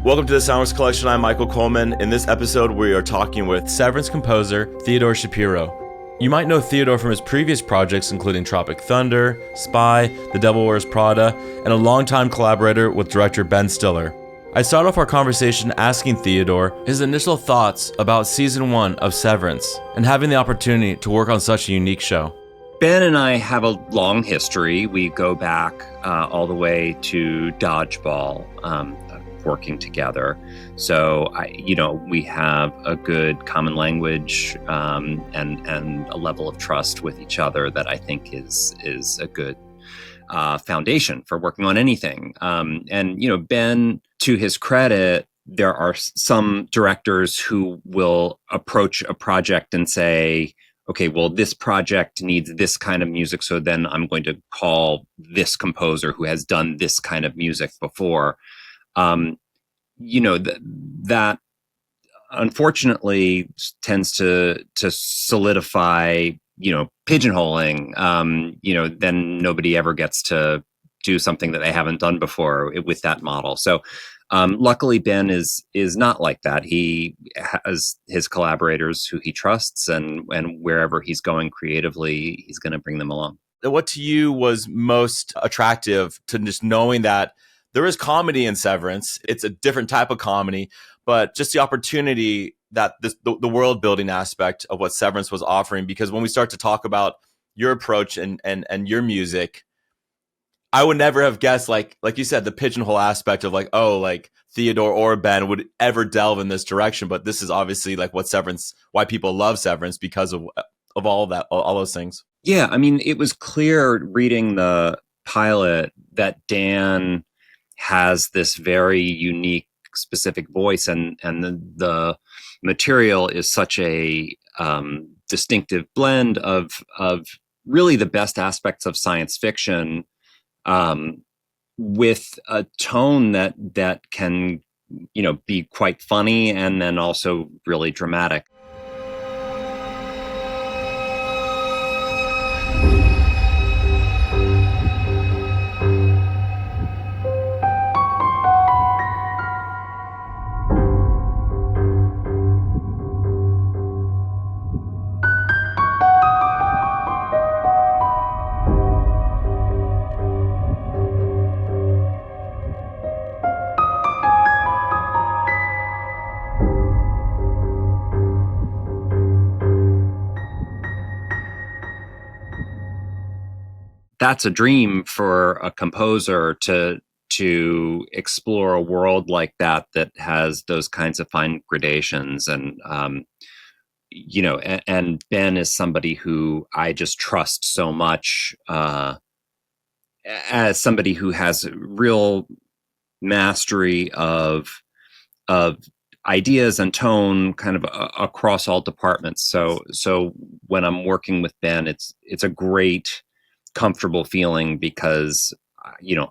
Welcome to the SoundWorks Collection. I'm Michael Coleman. In this episode, we are talking with Severance composer Theodore Shapiro. You might know Theodore from his previous projects, including Tropic Thunder, Spy, The Devil Wears Prada, and a longtime collaborator with director Ben Stiller. I start off our conversation asking Theodore his initial thoughts about season 1 of Severance and having the opportunity to work on such a unique show. Ben and I have a long history. We go back all the way to Dodgeball, working together. So, we have a good common language and a level of trust with each other that I think is a good foundation for working on anything. Ben, to his credit, there are some directors who will approach a project and say, okay, well, this project needs this kind of music, so then I'm going to call this composer who has done this kind of music before. That unfortunately tends to solidify, pigeonholing. Then nobody ever gets to do something that they haven't done before with that model. So luckily, Ben is not like that. He has his collaborators who he trusts, and wherever he's going creatively, he's going to bring them along. What to you was most attractive to just knowing that there is comedy in Severance? It's a different type of comedy, but just the opportunity that the world building aspect of what Severance was offering. Because when we start to talk about your approach and your music, I would never have guessed, like you said, the pigeonhole aspect of Theodore or Ben would ever delve in this direction. But this is obviously like why people love Severance, because of all that, all those things. Yeah, I mean, it was clear reading the pilot that Dan has this very unique, specific voice, and the material is such a distinctive blend of really the best aspects of science fiction, with a tone that can, be quite funny and then also really dramatic. That's a dream for a composer to explore a world like that has those kinds of fine gradations. And, and Ben is somebody who I just trust so much, as somebody who has real mastery of ideas and tone kind of across all departments. So when I'm working with Ben, it's a great, comfortable feeling, because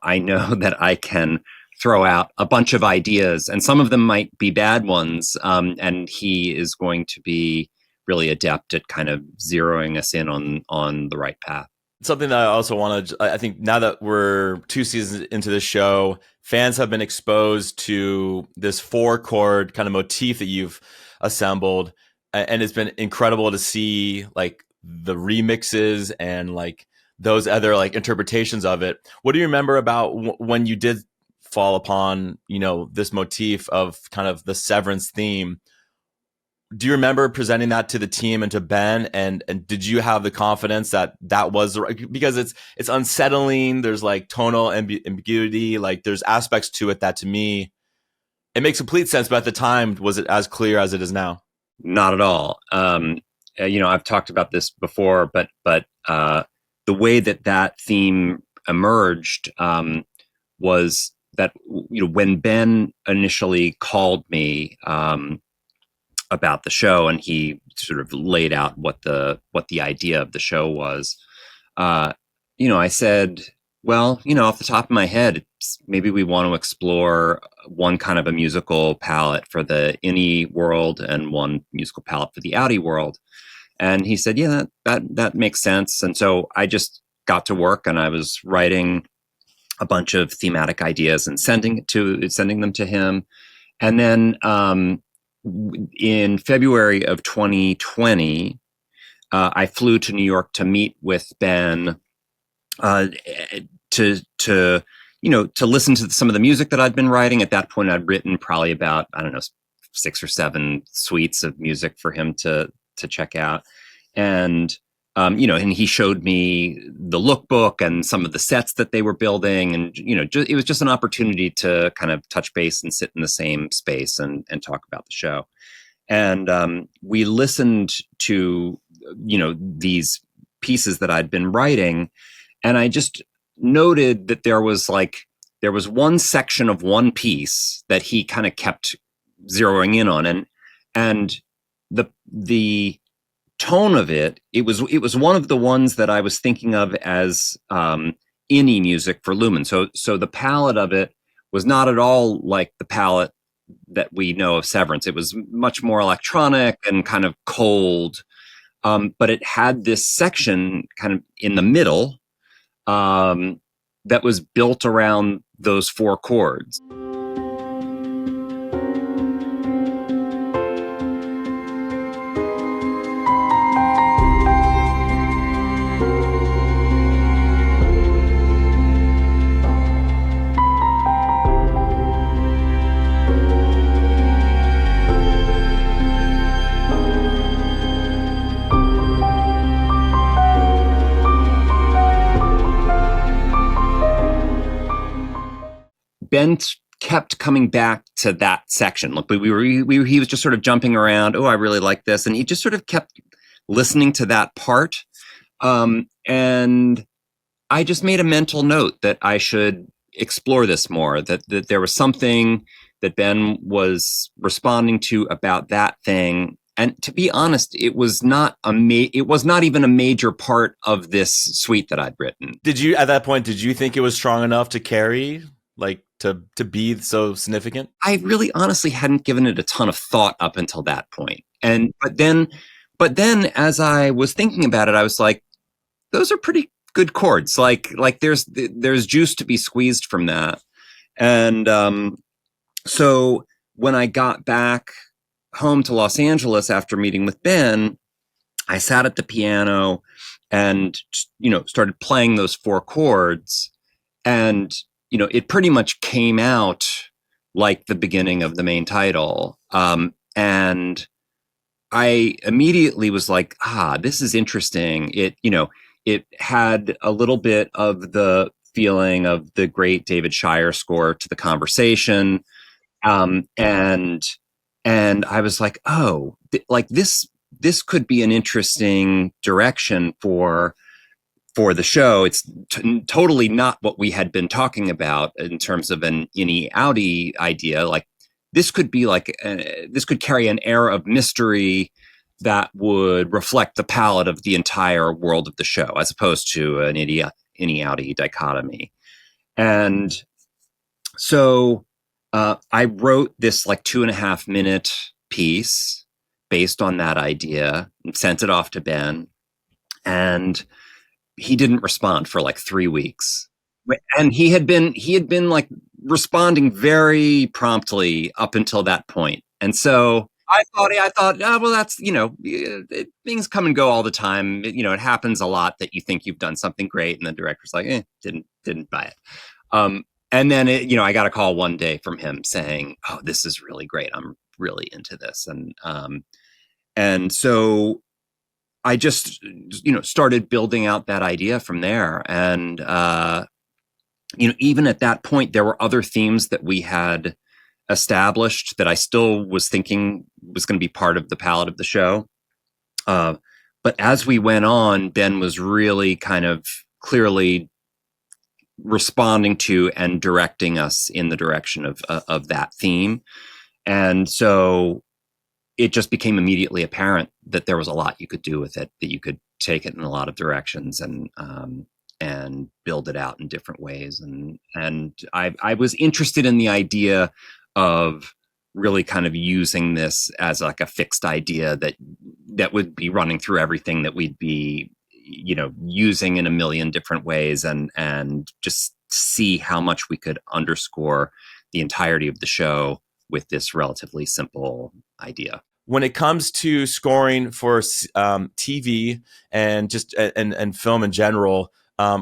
I know that I can throw out a bunch of ideas, and some of them might be bad ones, and he is going to be really adept at kind of zeroing us in on the right path. Something that I also wanted, I think now that we're 2 seasons into the show, fans have been exposed to this 4-chord kind of motif that you've assembled, and it's been incredible to see like the remixes and like those other like interpretations of it. What do you remember about when you did fall upon, this motif of kind of the Severance theme? Do you remember presenting that to the team and to Ben? And did you have the confidence that was the right, because it's unsettling. There's like tonal ambiguity. Like there's aspects to it that to me, it makes complete sense. But at the time, was it as clear as it is now? Not at all. I've talked about this before, but the way that theme emerged was that when Ben initially called me about the show, and he sort of laid out what the idea of the show was, I said, well, off the top of my head, maybe we want to explore one kind of a musical palette for the innie world and one musical palette for the outie world. And he said, yeah, that makes sense. And so I just got to work, and I was writing a bunch of thematic ideas and sending them to him. And then in February of 2020, I flew to New York to meet with Ben to listen to some of the music that I'd been writing. At that point, I'd written probably about, I don't know, 6 or 7 suites of music for him to check out. And and he showed me the lookbook and some of the sets that they were building, and it was just an opportunity to kind of touch base and sit in the same space and talk about the show. And we listened to these pieces that I'd been writing, and I just noted that there was one section of one piece that he kind of kept zeroing in on, and the tone of it was one of the ones that I was thinking of as indie music for Lumen. So the palette of it was not at all like the palette that we know of Severance. It was much more electronic and kind of cold, but it had this section kind of in the middle that was built around those 4 chords. Ben kept coming back to that section. Look, he was just sort of jumping around. Oh, I really like this. And he just sort of kept listening to that part. And I just made a mental note that I should explore this more, that there was something that Ben was responding to about that thing. And to be honest, it was not even a major part of this suite that I'd written. Did you, at that point, did you think it was strong enough to carry, like to be so significant? I really honestly hadn't given it a ton of thought up until that point. But then as I was thinking about it, I was like, those are pretty good chords. Like there's juice to be squeezed from that. And so when I got back home to Los Angeles after meeting with Ben, I sat at the piano and started playing those 4 chords, and it pretty much came out like the beginning of the main title. And I immediately was like, this is interesting. It had a little bit of the feeling of the great David Shire score to The Conversation. And I was like, this could be an interesting direction for the show. It's totally not what we had been talking about in terms of an innie outie idea. Like this could be this could carry an air of mystery that would reflect the palette of the entire world of the show, as opposed to an innie outie dichotomy. And so I wrote this 2.5 minute piece based on that idea and sent it off to Ben, and he didn't respond for 3 weeks. And he had been responding very promptly up until that point. And so I thought, well, that's, things come and go all the time. It happens a lot that you think you've done something great, and the director's like, didn't buy it. And then I got a call one day from him saying, oh, this is really great. I'm really into this. And so I just, started building out that idea from there. And, even at that point, there were other themes that we had established that I still was thinking was going to be part of the palette of the show. But as we went on, Ben was really kind of clearly responding to and directing us in the direction of that theme. And so it just became immediately apparent that there was a lot you could do with it, that you could take it in a lot of directions and build it out in different ways. And I was interested in the idea of really kind of using this as a fixed idea that would be running through everything that we'd be, using in a million different ways, and just see how much we could underscore the entirety of the show with this relatively simple idea. When it comes to scoring for TV and just and film in general,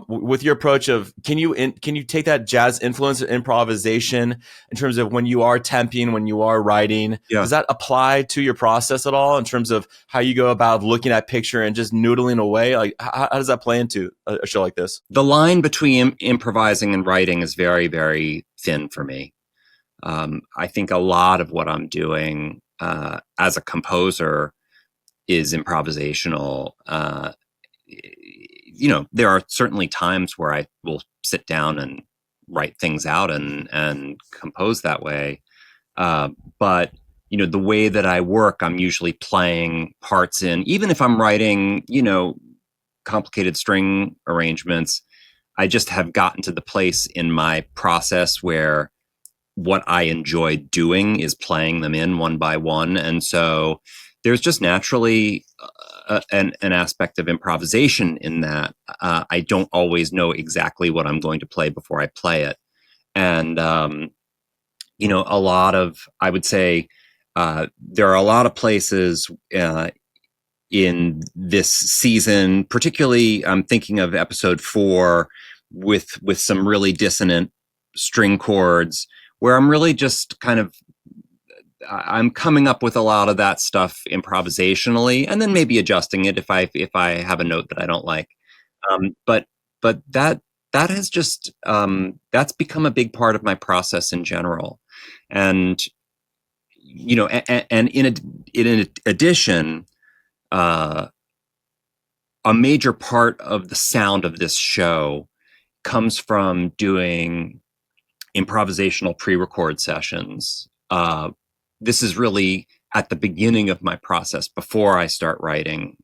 with your approach of can you take that jazz influence improvisation in terms of when you are temping, when you are writing, Yeah. does that apply to your process at all in terms of how you go about looking at picture and just noodling away? Like how does that play into a show like this? The line between improvising and writing is very, very thin for me. I think a lot of what I'm doing as a composer is improvisational. There are certainly times where I will sit down and write things out and compose that way. But the way that I work, I'm usually playing parts in, even if I'm writing, complicated string arrangements, I just have gotten to the place in my process where what I enjoy doing is playing them in one by one. And so there's just naturally an aspect of improvisation in that. I don't always know exactly what I'm going to play before I play it. And, a lot of, I would say, there are a lot of places in this season, particularly I'm thinking of episode 4 with some really dissonant string chords, where I'm really just I'm coming up with a lot of that stuff improvisationally, and then maybe adjusting it if I have a note that I don't like. But that has just that's become a big part of my process in general, and and in addition, a major part of the sound of this show comes from doing improvisational pre-record sessions. This is really at the beginning of my process before I start writing.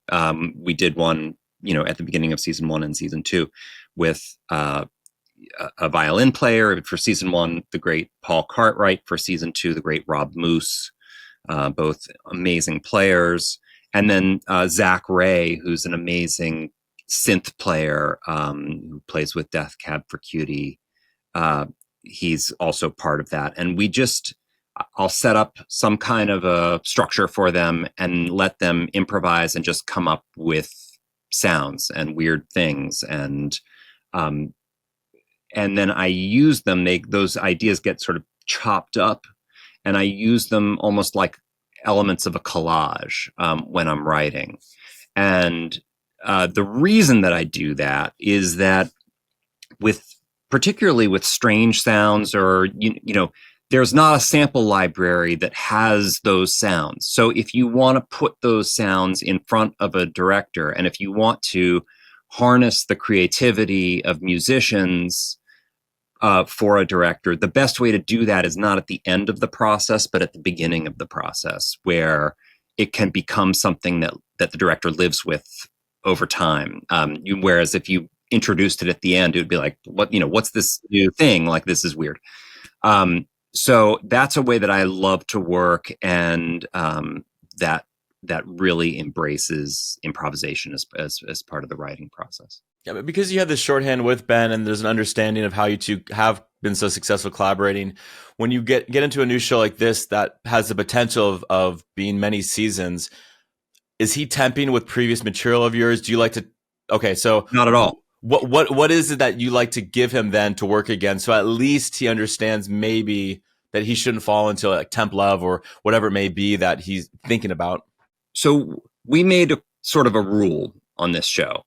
We did one, at the beginning of season 1 and season 2 with a violin player for season 1, the great Paul Cartwright; for season 2, the great Rob Moose, both amazing players. And then Zach Ray, who's an amazing synth player who plays with Death Cab for Cutie. He's also part of that. And I'll set up some kind of a structure for them and let them improvise and just come up with sounds and weird things. And then I use them, those ideas get sort of chopped up, and I use them almost like elements of a collage when I'm writing. And the reason that I do that is that particularly with strange sounds, or there's not a sample library that has those sounds. So if you want to put those sounds in front of a director, and if you want to harness the creativity of musicians for a director, the best way to do that is not at the end of the process, but at the beginning of the process, where it can become something that the director lives with over time. Whereas if you introduced it at the end, it would be like, what's this new thing? Like, this is weird. So that's a way that I love to work, and that really embraces improvisation as part of the writing process. Yeah, but because you have this shorthand with Ben, and there's an understanding of how you two have been so successful collaborating, when you get into a new show like this that has the potential of being many seasons, is he temping with previous material of yours? Do you like to? Okay, so not at all. What is it that you like to give him then to work again, so at least he understands maybe that he shouldn't fall into like temp love or whatever it may be that he's thinking about? So we made a sort of a rule on this show,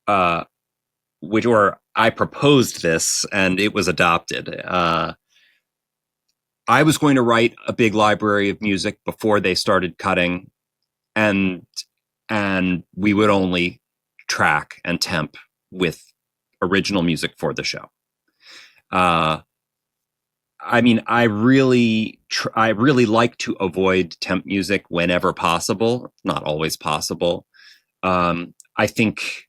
or I proposed this and it was adopted. I was going to write a big library of music before they started cutting, and we would only track and temp with original music for the show. I really like to avoid temp music whenever possible, not always possible. I think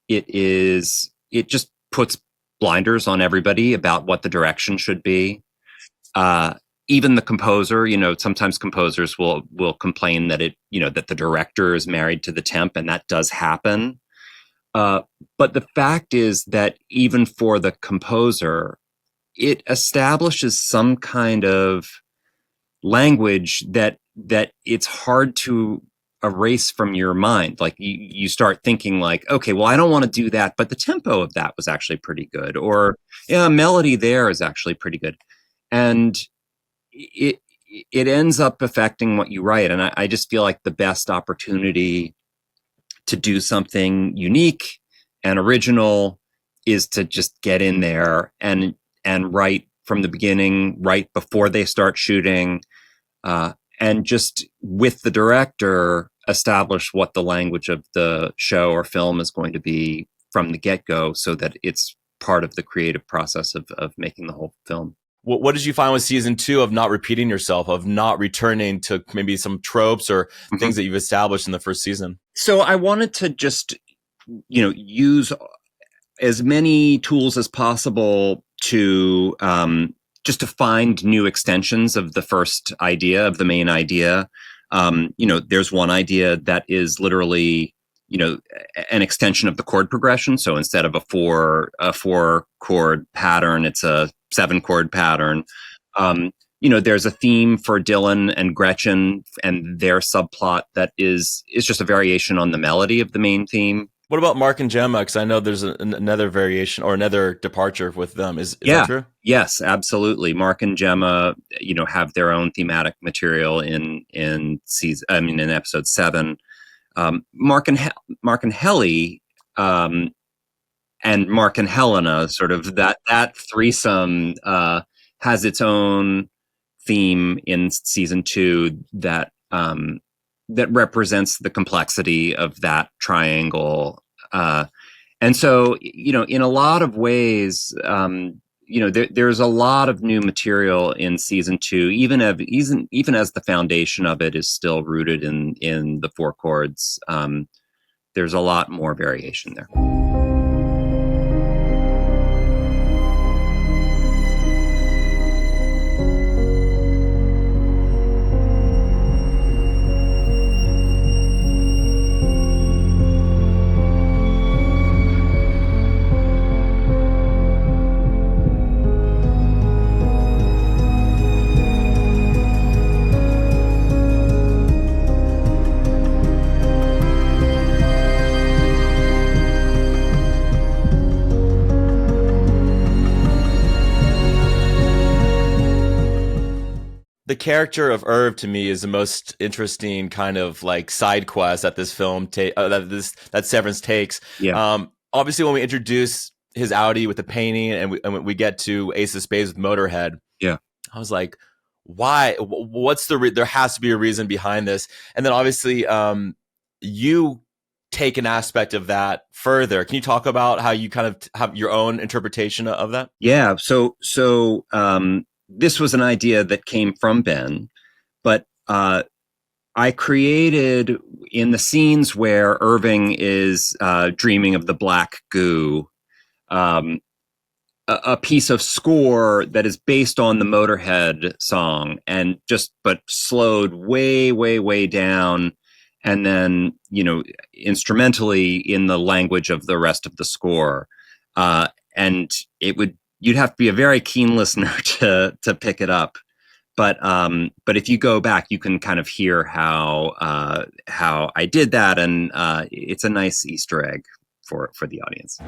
it just puts blinders on everybody about what the direction should be. Even the composer, sometimes composers will complain that that the director is married to the temp, and that does happen. But the fact is that even for the composer, it establishes some kind of language that it's hard to erase from your mind. Like you start thinking like, okay, well, I don't want to do that, but the tempo of that was actually pretty good, or yeah, melody there is actually pretty good, and it it ends up affecting what you write. And I just feel like the best opportunity to do something unique and original is to just get in there and write from the beginning, right before they start shooting, and just with the director establish what the language of the show or film is going to be from the get-go, so that it's part of the creative process of making the whole film. What did you find with season 2 of not repeating yourself, of not returning to maybe some tropes or things that you've established in the first season? So I wanted to just, use as many tools as possible to just to find new extensions of the first idea, of the main idea. There's one idea that is literally, an extension of the chord progression. So instead of a four chord pattern, it's a 7-chord pattern. There's a theme for Dylan and Gretchen and their subplot that is just a variation on the melody of the main theme. What about Mark and Gemma? Because I know there's another variation or another departure with them. Is that true? Yes, absolutely. Mark and Gemma, have their own thematic material in episode 7. Mark and Helly, and Mark and Helena, sort of that threesome, has its own theme in season 2 that represents the complexity of that triangle. And so, in a lot of ways, there's a lot of new material in season 2, even as the foundation of it is still rooted in the 4 chords. There's a lot more variation there. The character of Irv to me is the most interesting kind of like side quest that this film that Severance takes. Yeah. Obviously, when we introduce his Audi with the painting and when we get to Ace of Spades with Motorhead, yeah, I was like, why? What's there has to be a reason behind this. And then obviously, you take an aspect of that further. Can you talk about how you kind of have your own interpretation of that? Yeah. So this was an idea that came from Ben, but I created, in the scenes where Irving is dreaming of the black goo, a piece of score that is based on the Motorhead song, and but slowed way, way, way down, and then instrumentally in the language of the rest of the score, and you'd have to be a very keen listener to pick it up. But if you go back, you can kind of hear how I did that, and it's a nice Easter egg for the audience.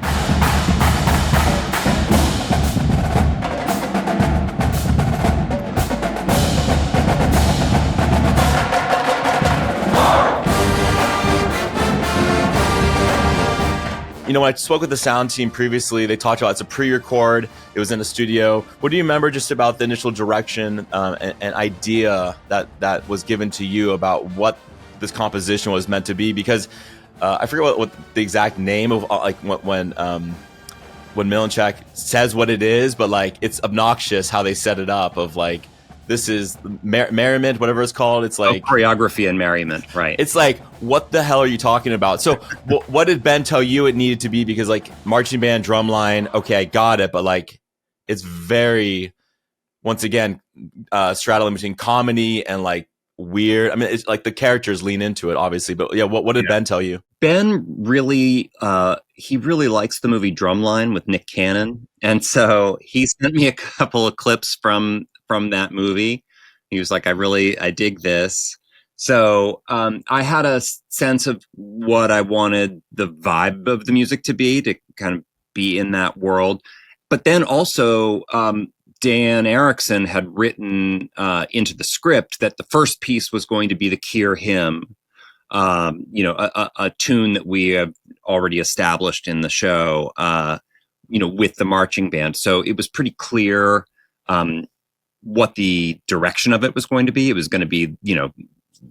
When I spoke with the sound team previously, they talked about it's a pre-record. It was in a studio. What do you remember just about the initial direction and idea that was given to you about what this composition was meant to be? Because I forget what the exact name of like when Milenchak says what it is, but like it's obnoxious how they set it up. Of like, this is merriment, whatever it's called. It's like choreography and merriment, right? It's like, what the hell are you talking about? So what did Ben tell you it needed to be? Because like marching band, drum line, okay, I got it. But like, it's very, once again, straddling between comedy and like weird? I mean, it's like the characters lean into it, obviously, but yeah, what did Ben tell you? Ben really, he really likes the movie Drumline with Nick Cannon, and so he sent me a couple of clips from that movie. He was like, I dig this." So I had a sense of what I wanted the vibe of the music to be, to kind of be in that world. But then also, Dan Erickson had written into the script that the first piece was going to be the Cure hymn, a tune that we have already established in the show, with the marching band. So it was pretty clear what the direction of it was going to be. It was going to be,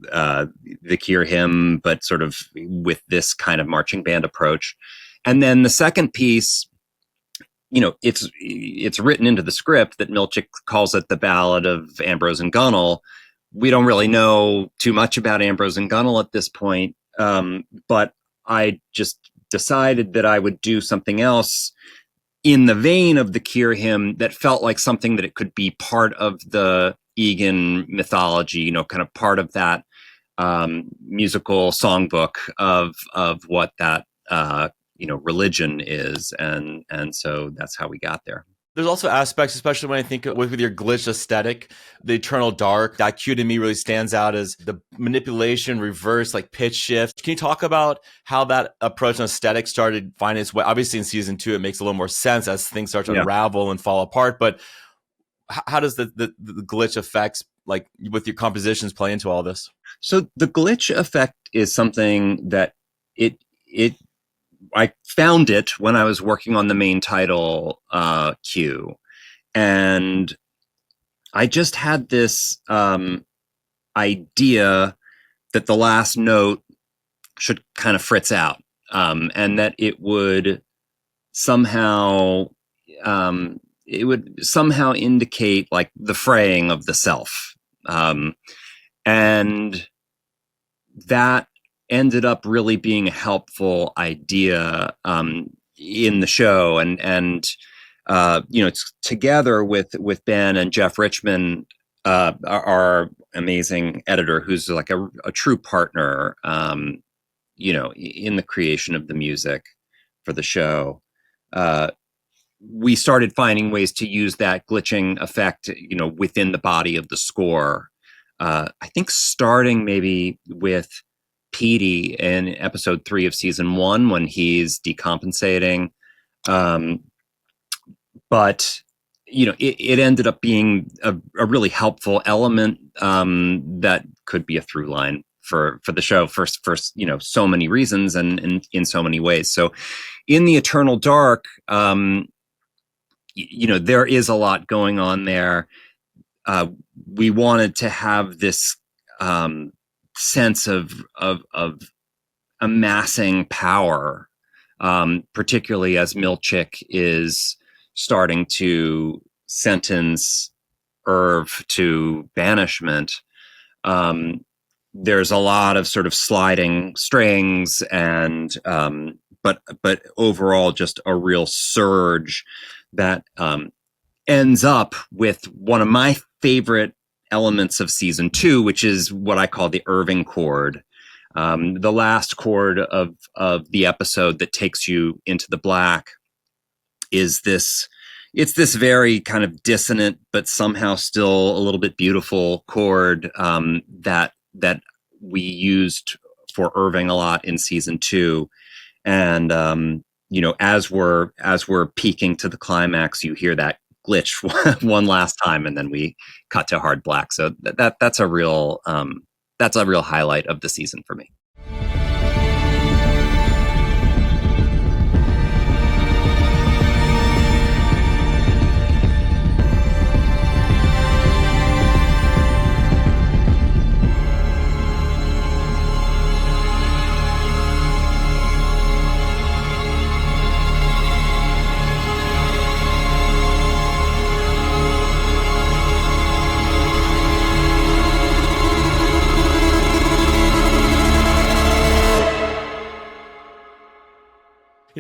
the Cure hymn, but sort of with this kind of marching band approach. And then the second piece, it's written into the script that Milchick calls it the Ballad of Ambrose and Gunnell. We don't really know too much about Ambrose and Gunnell at this point, but I just decided that I would do something else in the vein of the Cure hymn that felt like something that it could be part of the Egan mythology, kind of part of that musical songbook of what that religion is, and so that's how we got there. There's also aspects, especially when I think with your glitch aesthetic, the Eternal Dark, that cue to me really stands out as the manipulation, reverse, like pitch shift. Can you talk about how that approach and aesthetic started finding its way? Obviously in season 2, it makes a little more sense as things start to unravel and fall apart. But how does the glitch effects, like with your compositions, play into all this? So the glitch effect is something that I found it when I was working on the main title cue, and I just had this idea that the last note should kind of fritz out, and that it would somehow indicate like the fraying of the self, and that ended up really being a helpful idea in the show, and it's together with Ben and Jeff Richmond, our amazing editor, who's like a true partner, in the creation of the music for the show. We started finding ways to use that glitching effect, within the body of the score. I think starting maybe with Petey in episode 3 of season 1 when he's decompensating. But, it ended up being a really helpful element that could be a through line for the show for so many reasons and in so many ways. So in the Eternal Dark, there is a lot going on there. We wanted to have this sense of amassing power, particularly as Milchick is starting to sentence Irv to banishment. There's a lot of sort of sliding strings, and but overall just a real surge that ends up with one of my favorite elements of season 2, which is what I call the Irving chord. The last chord of the episode that takes you into the black is this. It's this very kind of dissonant, but somehow still a little bit beautiful chord that we used for Irving a lot in season 2. And as we're peaking to the climax, you hear that glitch one last time, and then we cut to hard black. So that's a real highlight of the season for me.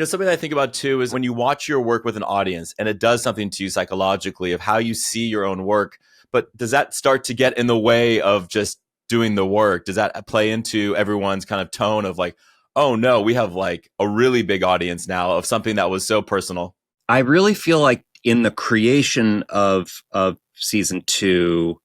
Something that I think about too is when you watch your work with an audience and it does something to you psychologically of how you see your own work, but does that start to get in the way of just doing the work, does that play into everyone's kind of tone of like, oh no, we have like a really big audience now of something that was so personal? I really feel like in the creation of season 2,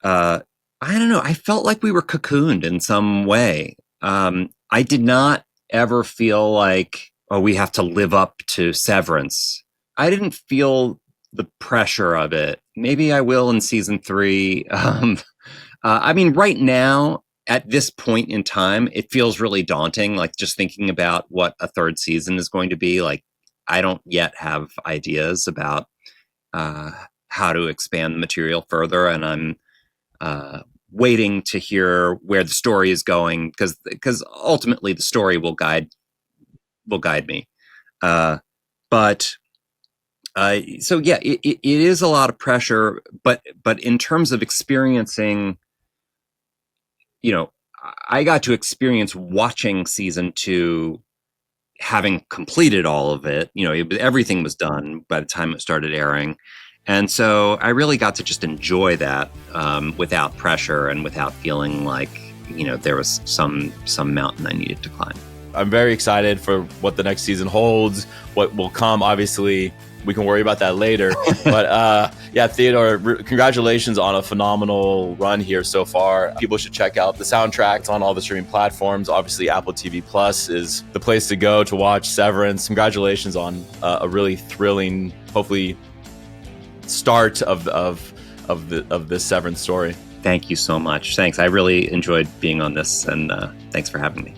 I don't know, I felt like we were cocooned in some way. I did not ever feel like, oh, we have to live up to Severance. I didn't feel the pressure of it. Maybe I will in season 3. I mean, right now, at this point in time, it feels really daunting. Like just thinking about what a 3rd season is going to be. Like, I don't yet have ideas about how to expand the material further, and I'm waiting to hear where the story is going, because ultimately the story will guide me. But so yeah, it is a lot of pressure, but in terms of experiencing, I got to experience watching season 2, having completed all of it. Everything was done by the time it started airing. And so I really got to just enjoy that without pressure and without feeling like, there was some mountain I needed to climb. I'm very excited for what the next season holds, what will come. Obviously, we can worry about that later. But yeah, Theodore, congratulations on a phenomenal run here so far. People should check out the soundtracks on all the streaming platforms. Obviously, Apple TV Plus is the place to go to watch Severance. Congratulations on a really thrilling, hopefully, start of this Severance story. Thank you so much. Thanks. I really enjoyed being on this, and thanks for having me.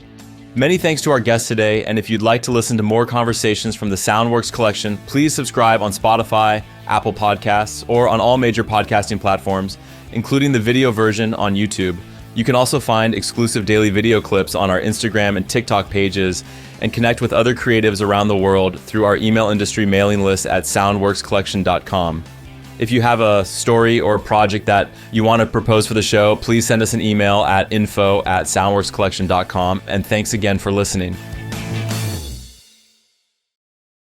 Many thanks to our guests today, and if you'd like to listen to more conversations from the SoundWorks Collection, please subscribe on Spotify, Apple Podcasts, or on all major podcasting platforms, including the video version on YouTube. You can also find exclusive daily video clips on our Instagram and TikTok pages, and connect with other creatives around the world through our email industry mailing list at soundworkscollection.com. If you have a story or project that you want to propose for the show, please send us an email at info@soundworkscollection.com. And thanks again for listening.